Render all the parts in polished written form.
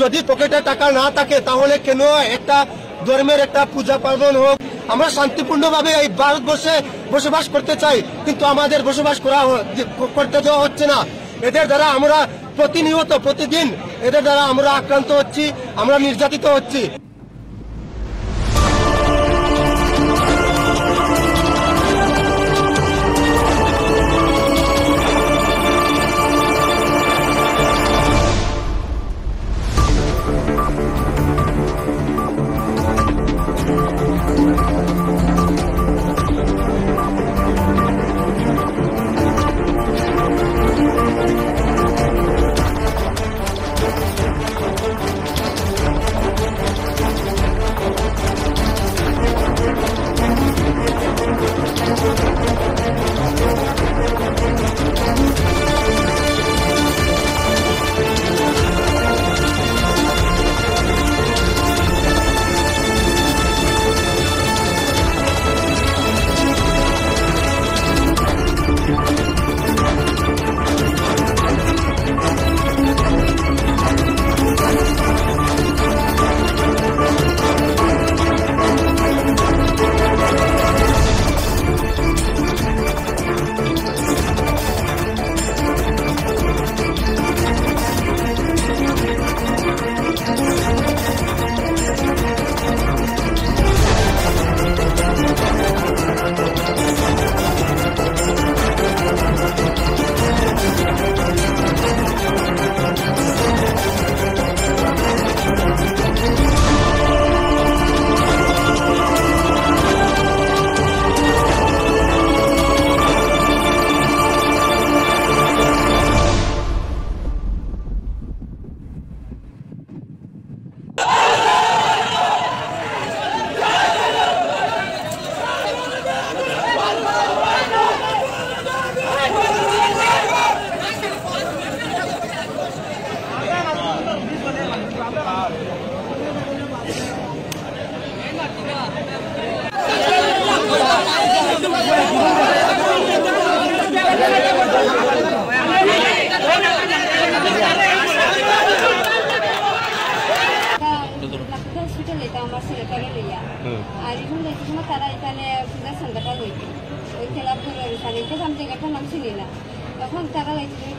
যদি পকেটে টাকা না থাকে তাহলে কেন একটা ধর্মের একটা পূজা পার্বণ হোক, আমরা শান্তিপূর্ণভাবে এই ভারতবর্ষে বসবাস করতে চাই, কিন্তু আমাদের বসবাস করতে দেওয়া হচ্ছে না। এদের দ্বারা আমরা প্রতিনিয়ত প্রতিদিন এদের দ্বারা আমরা আক্রান্ত হচ্ছি, আমরা নির্যাতিত হচ্ছি। আর এখন দেখছি সময় তারা এখানে পূজার সন্ধ্যাটা লইছে ওই খেলা আমি জায়গাটার নাম চিনি না। তখন তারা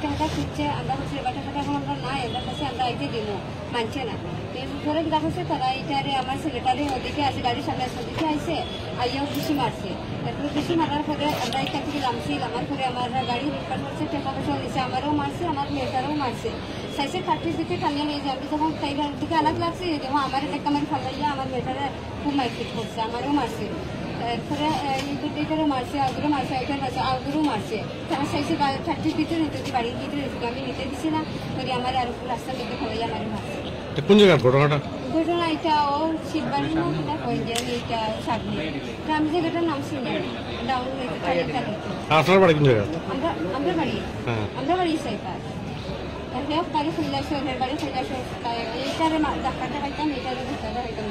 টাকা খুঁজছে, আমরা হচ্ছে বাটা টাকা এখন আমরা নাই, আমরা কাছে আমরা আইতে দিব মানছে না। এরপরে দেখা হচ্ছে তারা এটারে আমার ছেলেটারে ওদিকে আছে, গাড়ির সামনে ওদিকে আইসে আইয়াও বেশি মারছে। তারপরে বেশি মারার পরে আমরা এখান থেকে নামছি, নামার পরে আমার গাড়ি রিপার করছে, টাকা পয়সা নিয়েছে, আমারও মারছে, আমার মেয়েটারও মারছে। সাইসে কাটির দিকে টানিয়ে নিয়ে যাবে, যখন তাইবার দিকে আলাদা লাগছে যখন আমার একটা আমার ফালাইয়া আমার মেয়েটারে খুব মারপিট করছে, আমারও মারছে। তারপরে এইটারও মারছে, আগুরও মারছে, ওইটার মারছে, আগুরও মারছে। তারা চাইছে চারটির ভিতরে নিতে বাড়ির ভিতরে আমি নিতে দিছি না, করে আমার আর রাস্তার দিকে হয়ে আমার মারছে। কোন জায়গার ঘটনাটা? ঘটনা এটা ও শিববাড়ির মধ্যে হয়ে এইটা সামনে আমি জায়গাটার নাম শুনি ডাউন আপনার বাড়ি কোন জায়গা? আমরা বাড়ি সাইপার বাড়ি খুললাইছে, বাড়ি খুললাইছে, এইটারে ডাক্তারটা পাইতাম, এইটারে ডাক্তারটা পাইতাম।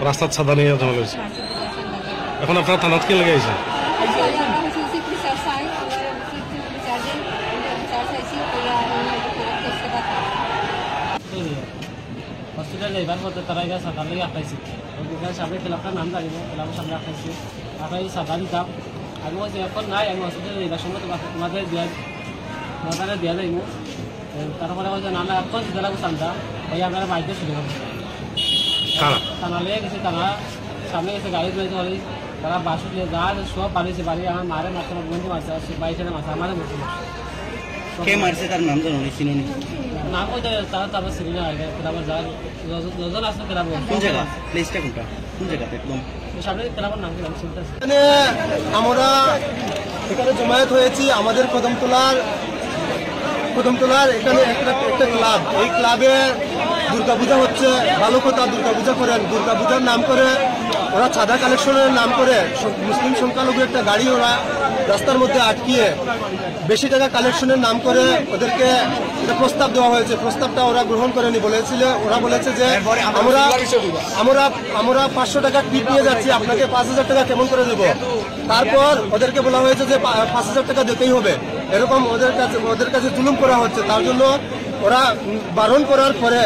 রাস্তার ছাদা নিয়ে যাওয়া হয়েছে। এখন আপনার থানাত কি লেগে আছে? হসপিটালে এবার পথে তারা এবার সাঁতার লেগে আঁকাইছে, সামনে ক্লাবটার নাম জানি না, ক্লাবের সামনে আঁকাইছে, আঁকাই সাঁতার দিতাম। আমি বলছি এখন নাই, আমি হসপিটালে এবার সময় তোমাদের দেওয়া যাইব। তারপরে বলছে না আমরা এখন সেটা লাগবো চান্দা, ওই আপনারা বাড়িতে শুরু করবো। থানা লেগে গেছে, থানা সামনে গেছে, গাড়ি ধরেছে, বলি তারা বাসু যা সব বাড়িছে, বাড়ি আমার মারে মারছে, আমার বন্ধু মারছে, বাড়িতে মারছে, আমারে মারছে। কে মারছে তার নাম জানো? চিনি নাম ওই তারা তো আমার সিনেমা আগে ক্লাবের যা যজন আছে ক্লাব। কোন জায়গা? প্লেসটা কোনটা? কোন জায়গাতে? একদম সামনে ক্লাবের নাম কি নাম শুনতে? আমরা এখানে জমায়েত হয়েছি আমাদের কদমতলার এখানে একটা ক্লাব। এই ক্লাবে দুর্গাপূজা হচ্ছে, ভালো কথা, দুর্গাপূজা করেন। দুর্গাপূজার নাম করে ওরা চাঁদা কালেকশনের নাম করে মুসলিম সংখ্যালঘু একটা গাড়ি ওরা রাস্তার মধ্যে আটকিয়ে বেশি টাকা কালেকশনের নাম করে ওদেরকে একটা প্রস্তাব দেওয়া হয়েছে। প্রস্তাবটা ওরা গ্রহণ করেনি, ওরা বলেছে যে আমরা 500 টাকা টিপ নিয়ে যাচ্ছি, আপনাকে 5000 টাকা কেমন করে দেবো। তারপর ওদেরকে বলা হয়েছে যে 5000 টাকা দিতেই হবে, এরকম ওদের কাছে জুলুম করা হচ্ছে। তার জন্য ওরা বারণ করার পরে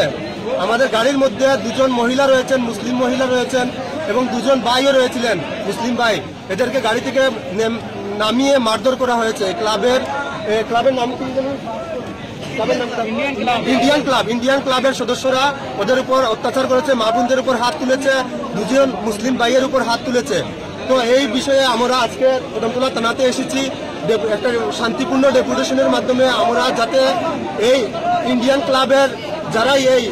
আমাদের গাড়ির মধ্যে দুজন মহিলা রয়েছেন, মুসলিম মহিলা রয়েছেন এবং দুজন ভাইও রয়েছিলেন মুসলিম ভাই। এদেরকে গাড়ি থেকে নামিয়ে মারধর করা হয়েছে। ক্লাবের নাম কি জানেন? ইন্ডিয়ান ক্লাবের সদস্যরা ওদের উপর অত্যাচার করেছে, মা বোনদের উপর হাত তুলেছে, দুজন মুসলিম ভাইয়ের উপর হাত তুলেছে। তো এই বিষয়ে আমরা আজকে কদমতলা থানাতে এসেছি একটা শান্তিপূর্ণ ডেপুটেশনের মাধ্যমে, আমরা যাতে এই ইন্ডিয়ান ক্লাবের যারাই এই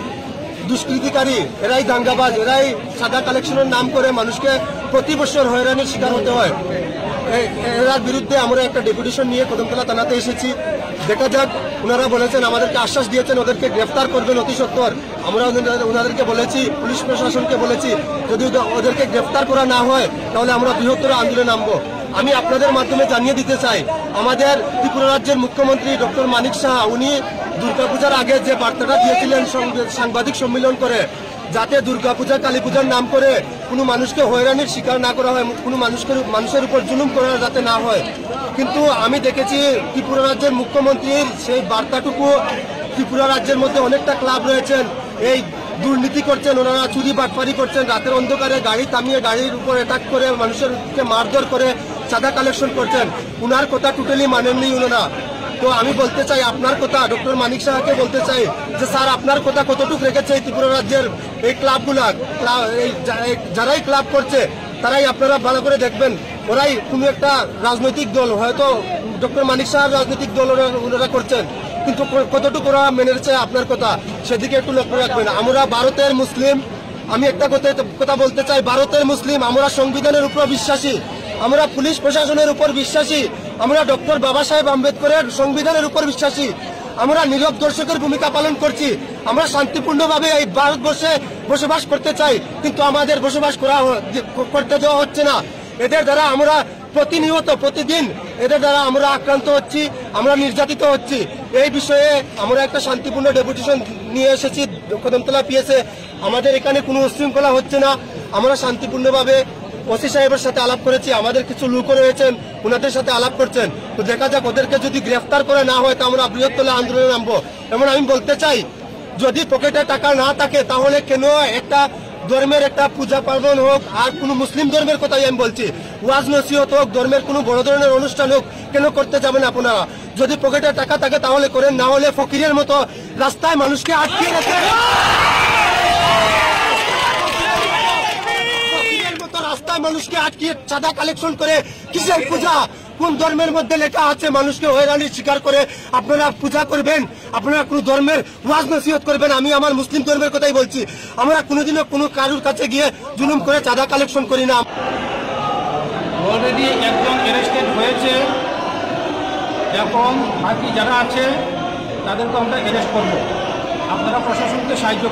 দুষ্কৃতিকারী, এরাই দাঙ্গাবাজ, এরাই সাদা কালেকশনের নাম করে মানুষকে প্রতি বছর হয়রানির শিকার হতে হয়, এরার বিরুদ্ধে আমরা একটা ডেপুটেশন নিয়ে কদমতলা থানাতে এসেছি। দেখা যাক, ওনারা বলেছেন, আমাদেরকে আশ্বাস দিয়েছেন ওদেরকে গ্রেফতার করবেন অতি সত্বর। আমরা ওনাদেরকে বলেছি, পুলিশ প্রশাসনকে বলেছি, যদি ওদেরকে গ্রেফতার করা না হয় তাহলে আমরা বৃহত্তর আন্দোলনে নামবো। আমি আপনাদের মাধ্যমে জানিয়ে দিতে চাই, আমাদের ত্রিপুরা রাজ্যের মুখ্যমন্ত্রী ডক্টর মানিক সাহা, উনি দুর্গাপূজার আগে যে বার্তাটা দিয়েছিলেন সাংবাদিক সম্মেলন করে, যাতে দুর্গাপূজা কালী পূজার নাম করে কোনো মানুষকে হয়রানির শিকার না করা হয়, কোনো মানুষের উপর জুলুম করা যাতে না হয়। কিন্তু আমি দেখেছি ত্রিপুরা রাজ্যের মুখ্যমন্ত্রীর সেই বার্তাটুকু, ত্রিপুরা রাজ্যের মধ্যে অনেকটা ক্লাব রয়েছেন, এই দুর্নীতি করছেন, ওনারা চুরি বাটপারি করছেন, রাতের অন্ধকারে গাড়ি থামিয়ে গাড়ির উপর অ্যাটাক করে মানুষেরকে মারধর করে চাঁদা কালেকশন করছেন। উনার কথা টোটালি মানেননি ওনারা। তো আমি বলতে চাই, আপনার কথা ডক্টর মানিক সাহাকে বলতে চাই যে স্যার, আপনার কথা কতটুকু রেখেছে এই ত্রিপুরা রাজ্যের এই ক্লাবগুলা, যারাই ক্লাব করছে তারাই আপনারা ভালো করে দেখবেন, ওরাই কোনো একটা রাজনৈতিক দল, হয়তো ডক্টর মানিক সাহার রাজনৈতিক দল ওনারা করছেন, কিন্তু কতটুকু ওরা মেনেছে আপনার কথা, সেদিকে একটু লক্ষ্য রাখবেন। আমরা ভারতের মুসলিম, আমি একটা কথা বলতে চাই, ভারতের মুসলিম, আমরা সংবিধানের উপর বিশ্বাসী, আমরা পুলিশ প্রশাসনের উপর বিশ্বাসী, আমরা ডক্টর বাবা সাহেব আম্বেদকরের সংবিধানের উপর বিশ্বাসী, আমরা নীরব দর্শকের ভূমিকা পালন করছি, আমরা শান্তিপূর্ণভাবে এই ভারতবর্ষে বসবাস করতে চাই, কিন্তু আমাদের বসবাস করতে দেওয়া হচ্ছে না। এদের দ্বারা আমরা প্রতিনিয়ত প্রতিদিন এদের দ্বারা আমরা আক্রান্ত হচ্ছি, আমরা নির্যাতিত হচ্ছি। এই বিষয়ে আমরা একটা শান্তিপূর্ণ ডেপুটেশন নিয়ে এসেছি কদমতলা পিএসএ। আমাদের এখানে কোনো উশৃঙ্খলা হচ্ছে না, আমরা শান্তিপূর্ণভাবে ওসি সাহেবের সাথে আলাপ করেছি, আমাদের কিছু লোকও রয়েছেন, ওনাদের সাথে আলাপ করছেন। তো দেখা যাক, ওদেরকে যদি গ্রেফতার করে না হয় তা আমরা বৃহত্তর আন্দোলনে নামবো। এমন আমি বলতে চাই, যদি পকেটে টাকা না থাকে তাহলে কেন একটা ধর্মের একটা পূজা পার্বণ হোক, আর কোনো মুসলিম ধর্মের কথাই আমি বলছি, ওয়াজ নসিহত হোক, ধর্মের কোনো বড় ধরনের অনুষ্ঠান হোক, কেন করতে যাবেন আপনারা? যদি পকেটে টাকা থাকে তাহলে করেন, না হলে ফকিরের মতো রাস্তায় মানুষকে আটকে রাখেন, রাস্তায় মানুষকে আটকিয়ে চাঁদা কালেকশন করে কিসের পূজা? কোন ধর্মের মধ্যে লেখা আছে মানুষকে হয়রানির শিকার করে আপনারা পূজা করবেন? আপনারা কোন ধর্মের ওয়াজ নসিহত করবেন? আমি আমার মুসলিম ধর্মের কথাই বলছি, আমরা কোনোদিনও কোনো কারুর কাছে গিয়ে জুলুম করে চাঁদা কালেকশন করি না। অলরেডি একজন অ্যারেস্টেড হয়েছে, এখন বাকি যারা আছে তাদেরকে আমরা অ্যারেস্ট করবো। আপনারা প্রশাসনকে সাহায্য